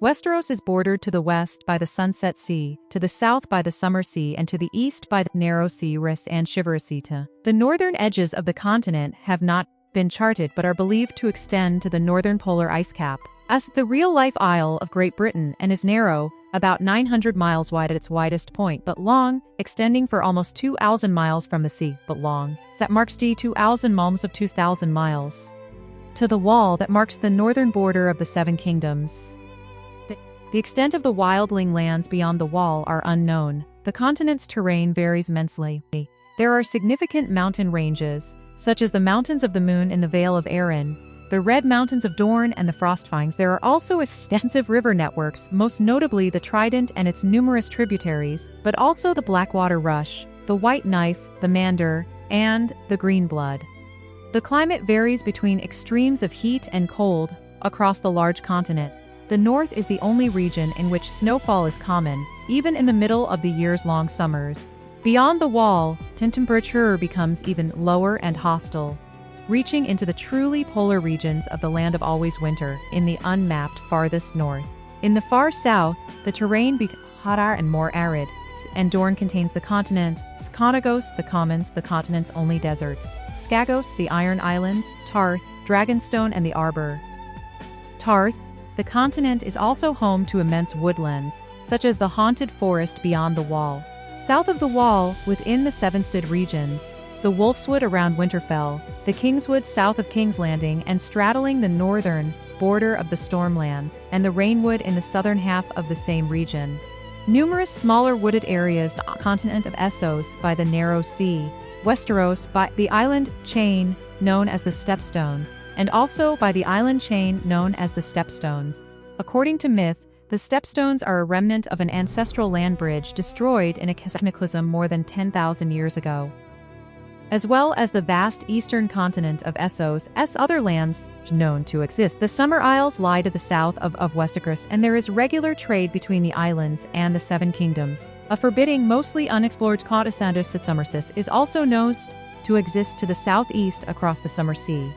Westeros is bordered to the west by the Sunset Sea, to the south by the Summer Sea, and to the east by the Narrow Sea Ris and Shiverasita. The northern edges of the continent have not been charted but are believed to extend to the northern polar ice cap. As the real-life Isle of Great Britain and is narrow, about 900 miles wide at its widest point, but long, extending for almost 2,000 miles from the sea, but long. That marks the 2,000 miles of 2,000 miles. To the wall that marks the northern border of the Seven Kingdoms. The extent of the wildling lands beyond the wall are unknown. The continent's terrain varies immensely. There are significant mountain ranges, such as the Mountains of the Moon in the Vale of Arryn, the Red Mountains of Dorne, and the Frostfinds. There are also extensive river networks, most notably the Trident and its numerous tributaries, but also the Blackwater Rush, the White Knife, the Mander, and the Green Blood. The climate varies between extremes of heat and cold across the large continent. The north is the only region in which snowfall is common, even in the middle of the years-long summers. Beyond the wall, temperature becomes even lower and hostile, reaching into the truly polar regions of the Land of Always Winter in the unmapped farthest north. In the far south, the terrain becomes hotter and more arid, and Dorne contains the continents, Skonagos, the Commons, the continent's only deserts, Skagos, the Iron Islands, Tarth, Dragonstone, and the Arbor. Tarth, the continent, is also home to immense woodlands, such as the haunted forest beyond the wall. South of the wall, within the Sevenstead regions, the Wolfswood around Winterfell, the Kingswood south of King's Landing and straddling the northern border of the Stormlands, and the Rainwood in the southern half of the same region. Numerous smaller wooded areas on the continent of Essos by the Narrow Sea, Westeros by the island chain known as the Stepstones, and also by the island chain known as the Stepstones. According to myth, the Stepstones are a remnant of an ancestral land bridge destroyed in a cataclysm more than 10,000 years ago. As well as the vast eastern continent of Essos, other lands known to exist. The Summer Isles lie to the south of Westeros, and there is regular trade between the islands and the Seven Kingdoms. A forbidding, mostly unexplored continent at Somerset is also known to exist to the southeast across the Summer Sea.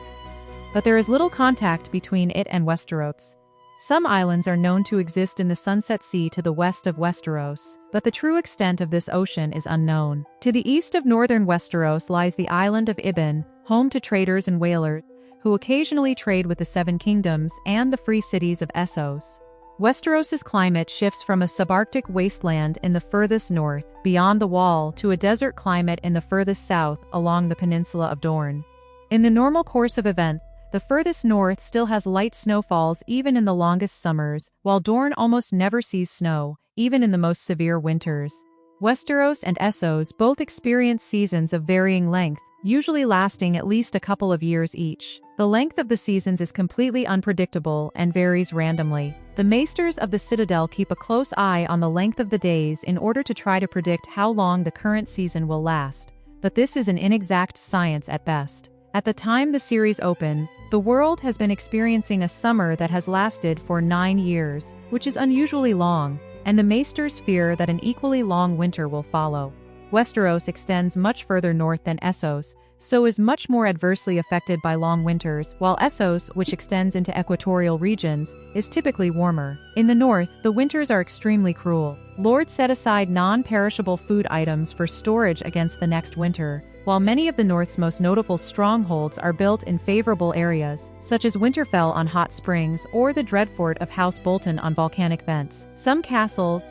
But there is little contact between it and Westeros. Some islands are known to exist in the Sunset Sea to the west of Westeros, but the true extent of this ocean is unknown. To the east of northern Westeros lies the island of Ibben, home to traders and whalers, who occasionally trade with the Seven Kingdoms and the free cities of Essos. Westeros's climate shifts from a subarctic wasteland in the furthest north, beyond the wall, to a desert climate in the furthest south, along the peninsula of Dorne. In the normal course of events, the furthest north still has light snowfalls even in the longest summers, while Dorne almost never sees snow, even in the most severe winters. Westeros and Essos both experience seasons of varying length, usually lasting at least a couple of years each. The length of the seasons is completely unpredictable and varies randomly. The Maesters of the Citadel keep a close eye on the length of the days in order to try to predict how long the current season will last, but this is an inexact science at best. At the time the series opened, the world has been experiencing a summer that has lasted for 9 years, which is unusually long, and the Maesters fear that an equally long winter will follow. Westeros extends much further north than Essos, so is much more adversely affected by long winters, while Essos, which extends into equatorial regions, is typically warmer. In the north, the winters are extremely cruel. Lords set aside non-perishable food items for storage against the next winter, while many of the North's most notable strongholds are built in favorable areas, such as Winterfell on hot springs or the Dreadfort of House Bolton on volcanic vents. Some castles,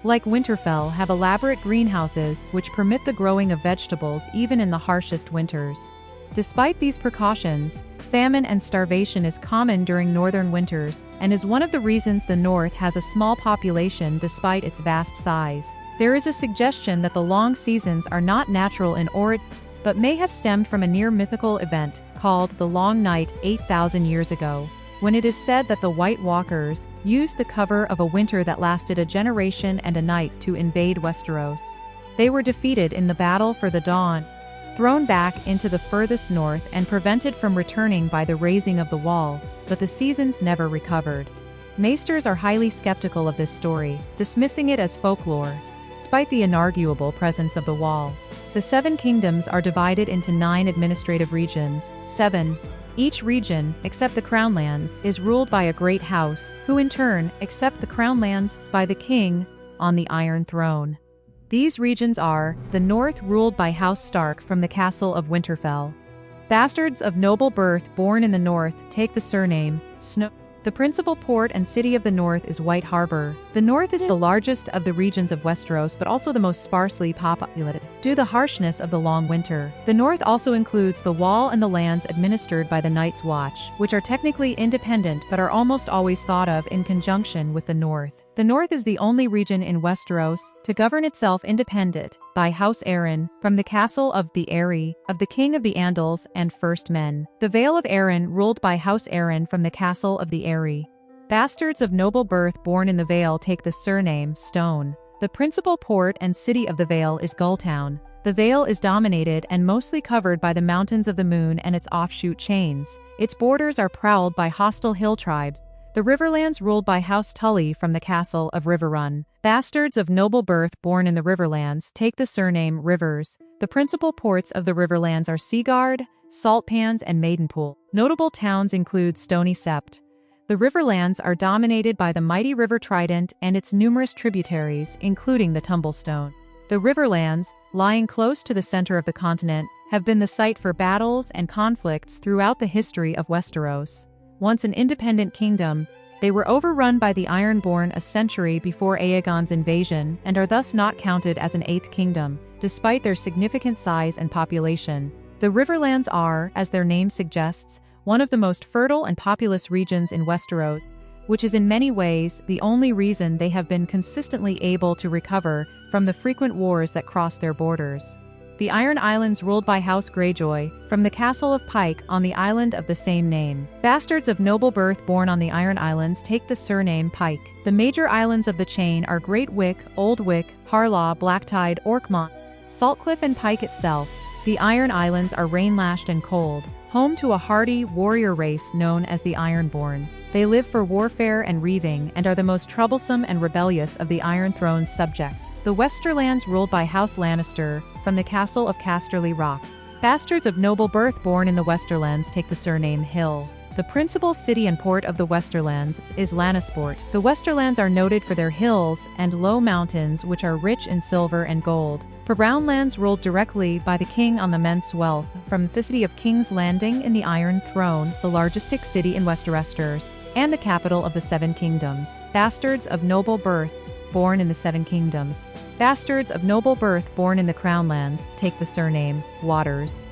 like Winterfell, have elaborate greenhouses which permit the growing of vegetables even in the harshest winters. Despite these precautions, famine and starvation is common during northern winters and is one of the reasons the North has a small population despite its vast size. There is a suggestion that the long seasons are not natural in origin, but may have stemmed from a near-mythical event called the Long Night 8,000 years ago, when it is said that the White Walkers used the cover of a winter that lasted a generation and a night to invade Westeros. They were defeated in the battle for the dawn, thrown back into the furthest north and prevented from returning by the raising of the wall, but the seasons never recovered. Maesters are highly skeptical of this story, dismissing it as folklore. Despite the inarguable presence of the wall, the Seven Kingdoms are divided into 9 administrative regions, 7 Each region, except the Crown Lands, is ruled by a great house, who in turn, accept the Crown Lands, by the king, on the Iron Throne. These regions are, the North ruled by House Stark from the castle of Winterfell. Bastards of noble birth born in the North take the surname, Snow. The principal port and city of the North is White Harbor. The North is the largest of the regions of Westeros but also the most sparsely populated, due to the harshness of the long winter. The North also includes the Wall and the lands administered by the Night's Watch, which are technically independent but are almost always thought of in conjunction with the North. The North is the only region in Westeros to govern itself independent, by House Arryn, from the castle of the Eyrie, of the King of the Andals and First Men. The Vale of Arryn ruled by House Arryn from the castle of the Eyrie. Bastards of noble birth born in the Vale take the surname Stone. The principal port and city of the Vale is Gulltown. The Vale is dominated and mostly covered by the Mountains of the Moon and its offshoot chains. Its borders are prowled by hostile hill tribes. The Riverlands ruled by House Tully from the castle of Riverrun. Bastards of noble birth born in the Riverlands take the surname Rivers. The principal ports of the Riverlands are Seaguard, Saltpans, and Maidenpool. Notable towns include Stony Sept. The Riverlands are dominated by the mighty River Trident and its numerous tributaries, including the Tumblestone. The Riverlands, lying close to the center of the continent, have been the site for battles and conflicts throughout the history of Westeros. Once an independent kingdom, they were overrun by the Ironborn a century before Aegon's invasion and are thus not counted as an eighth kingdom, despite their significant size and population. The Riverlands are, as their name suggests, one of the most fertile and populous regions in Westeros, which is in many ways the only reason they have been consistently able to recover from the frequent wars that cross their borders. The Iron Islands ruled by House Greyjoy, from the castle of Pike on the island of the same name. Bastards of noble birth born on the Iron Islands take the surname Pike. The major islands of the chain are Great Wick, Old Wick, Harlaw, Blacktide, Orkmont, Saltcliffe and Pike itself. The Iron Islands are rain-lashed and cold, home to a hardy warrior race known as the Ironborn. They live for warfare and reaving and are the most troublesome and rebellious of the Iron Throne's subjects. The Westerlands ruled by House Lannister, from the castle of Casterly Rock. Bastards of noble birth born in the Westerlands take the surname Hill. The principal city and port of the Westerlands is Lannisport. The Westerlands are noted for their hills and low mountains which are rich in silver and gold. Brownlands ruled directly by the king on the immense wealth, from the city of King's Landing in the Iron Throne, the largest city in Westeros, and the capital of the Seven Kingdoms. Bastards of noble birth born in the Seven Kingdoms. Bastards of noble birth born in the Crownlands take the surname Waters.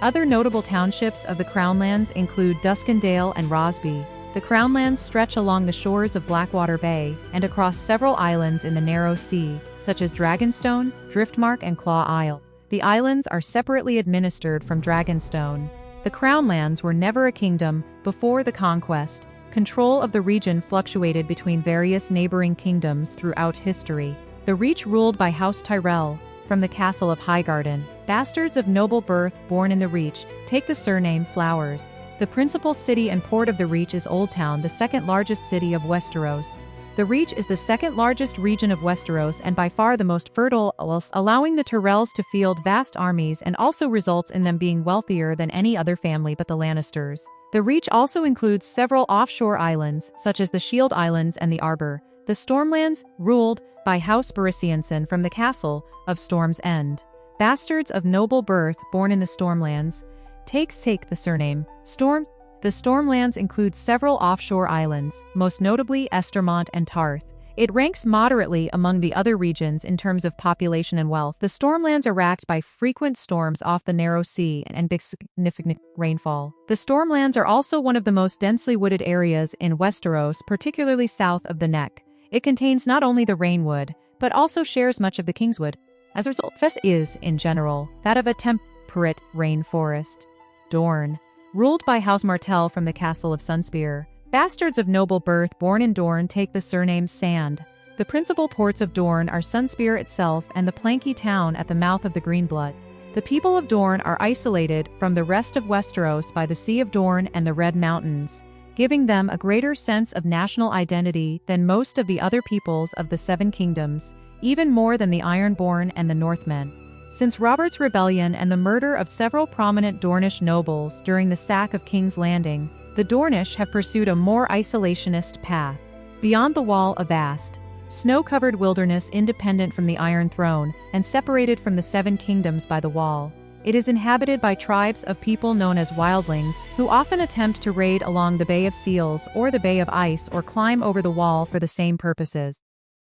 Other notable townships of the Crownlands include Duskendale and Rosby. The Crownlands stretch along the shores of Blackwater Bay and across several islands in the Narrow Sea, such as Dragonstone, Driftmark, and Claw Isle. The islands are separately administered from Dragonstone. The Crownlands were never a kingdom before the conquest. Control of the region fluctuated between various neighboring kingdoms throughout history. The Reach ruled by House Tyrell, from the castle of Highgarden. Bastards of noble birth born in the Reach take the surname Flowers. The principal city and port of the Reach is Oldtown, the second largest city of Westeros. The Reach is the second largest region of Westeros and by far the most fertile, allowing the Tyrells to field vast armies and also results in them being wealthier than any other family but the Lannisters. The Reach also includes several offshore islands, such as the Shield Islands and the Arbor. The Stormlands, ruled by House Baratheon from the castle of Storm's End. Bastards of noble birth born in the Stormlands take the surname Storm. The Stormlands include several offshore islands, most notably Estermont and Tarth. It ranks moderately among the other regions in terms of population and wealth. The Stormlands are racked by frequent storms off the Narrow Sea and significant rainfall. The Stormlands are also one of the most densely wooded areas in Westeros, particularly south of the Neck. It contains not only the Rainwood, but also shares much of the Kingswood. As a result, Fest is, in general, that of a temperate rainforest. Dorne, ruled by House Martell from the castle of Sunspear. Bastards of noble birth born in Dorne take the surname Sand. The principal ports of Dorne are Sunspear itself and the Planky town at the mouth of the Greenblood. The people of Dorne are isolated from the rest of Westeros by the Sea of Dorne and the Red Mountains, giving them a greater sense of national identity than most of the other peoples of the Seven Kingdoms, even more than the Ironborn and the Northmen. Since Robert's rebellion and the murder of several prominent Dornish nobles during the sack of King's Landing, the Dornish have pursued a more isolationist path. Beyond the Wall, a vast, snow-covered wilderness independent from the Iron Throne and separated from the Seven Kingdoms by the Wall. It is inhabited by tribes of people known as wildlings, who often attempt to raid along the Bay of Seals or the Bay of Ice or climb over the Wall for the same purposes.